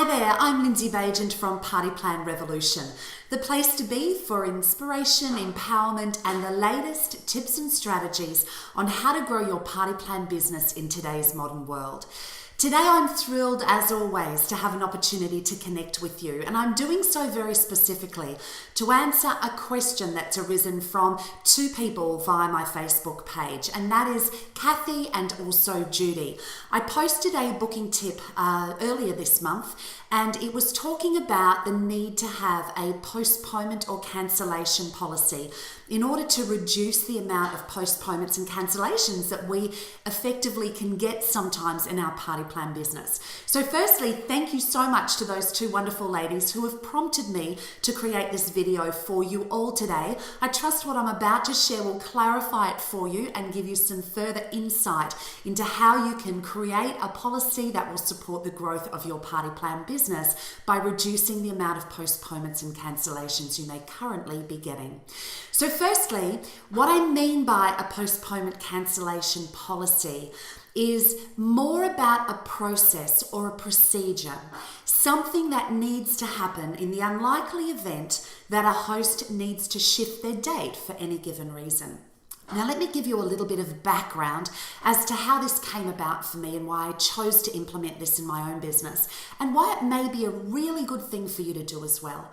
Hi there, I'm Lindsay Bagent from Party Plan Revolution, the place to be for inspiration, empowerment, and the latest tips and strategies on how to grow your party plan business in today's modern world. Today I'm thrilled, as always, to have an opportunity to connect with you, and I'm doing so very specifically to answer a question that's arisen from two people via my Facebook page, and that is Kathy and also Judy. I posted a booking tip earlier this month, and it was talking about the need to have a postponement or cancellation policy in order to reduce the amount of postponements and cancellations that we effectively can get sometimes in our party plan business. So firstly, thank you so much to those two wonderful ladies who have prompted me to create this video for you all today. I trust what I'm about to share will clarify it for you and give you some further insight into how you can create a policy that will support the growth of your party plan business by reducing the amount of postponements and cancellations you may currently be getting. So firstly, what I mean by a postponement cancellation policy is more about a process or a procedure, something that needs to happen in the unlikely event that a host needs to shift their date for any given reason. Now, let me give you a little bit of background as to how this came about for me and why I chose to implement this in my own business and why it may be a really good thing for you to do as well.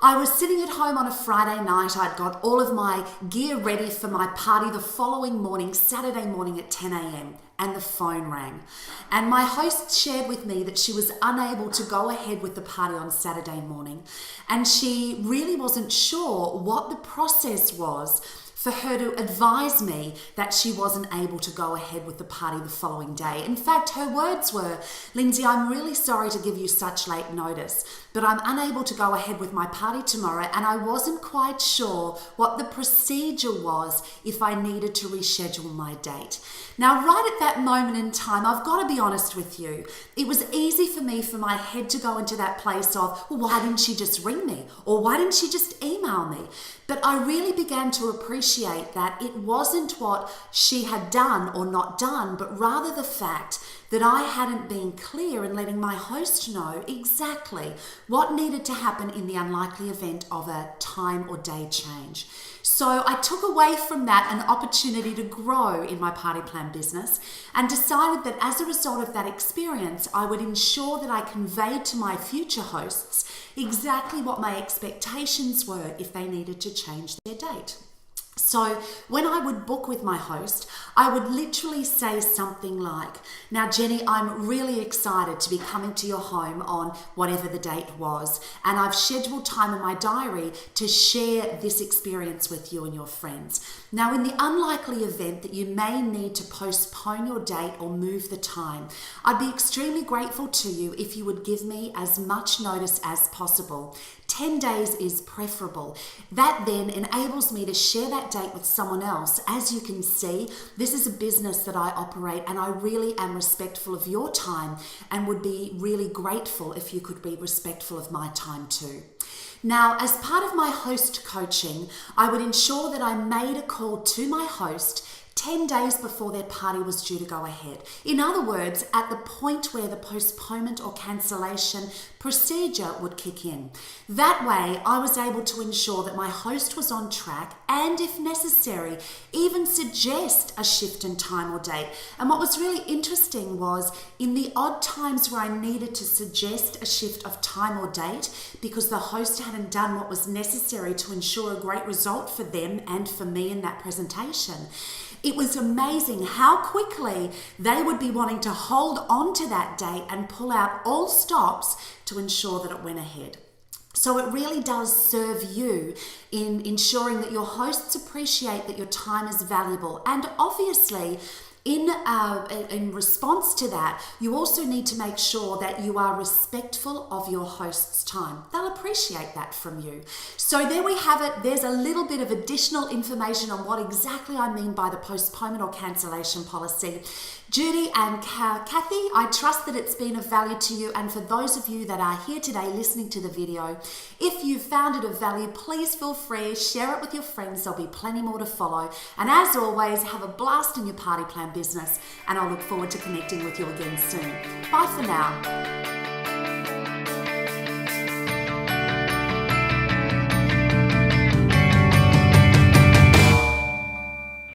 I was sitting at home on a Friday night. I'd got all of my gear ready for my party the following morning, Saturday morning at 10 a.m. and the phone rang. And my host shared with me that she was unable to go ahead with the party on Saturday morning. And she really wasn't sure what the process was for her to advise me that she wasn't able to go ahead with the party the following day. In fact, her words were, "Lindsay, I'm really sorry to give you such late notice, but I'm unable to go ahead with my party tomorrow, and I wasn't quite sure what the procedure was if I needed to reschedule my date." Now, right at that moment in time, I've got to be honest with you, it was easy for me, for my head to go into that place of, well, why didn't she just ring me? Or why didn't she just email me? But I really began to appreciate that it wasn't what she had done or not done, but rather the fact that I hadn't been clear in letting my host know exactly what needed to happen in the unlikely event of a time or day change. So I took away from that an opportunity to grow in my party plan business and decided that as a result of that experience, I would ensure that I conveyed to my future hosts exactly what my expectations were if they needed to change their date. So when I would book with my host, I would literally say something like, "Now, Jenny, I'm really excited to be coming to your home on whatever the date was, and I've scheduled time in my diary to share this experience with you and your friends. Now, in the unlikely event that you may need to postpone your date or move the time, I'd be extremely grateful to you if you would give me as much notice as possible. 10 days is preferable. That then enables me to share that date with someone else. As you can see, this is a business that I operate, and I really am respectful of your time and would be really grateful if you could be respectful of my time too." Now, as part of my host coaching, I would ensure that I made a call to my host 10 days before their party was due to go ahead. In other words, at the point where the postponement or cancellation procedure would kick in. That way, I was able to ensure that my host was on track and, if necessary, even suggest a shift in time or date. And what was really interesting was in the odd times where I needed to suggest a shift of time or date because the host hadn't done what was necessary to ensure a great result for them and for me in that presentation, it was amazing how quickly they would be wanting to hold on to that date and pull out all stops to ensure that it went ahead. So it really does serve you in ensuring that your hosts appreciate that your time is valuable. And obviously, in response to that, you also need to make sure that you are respectful of your host's time. They'll appreciate that from you. So there we have it. There's a little bit of additional information on what exactly I mean by the postponement or cancellation policy. Judy and Kathy, I trust that it's been of value to you, and for those of you that are here today listening to the video, if you found it of value, please feel free, share it with your friends. There'll be plenty more to follow, and as always, have a blast in your party plan business, and I'll look forward to connecting with you again soon. Bye for now.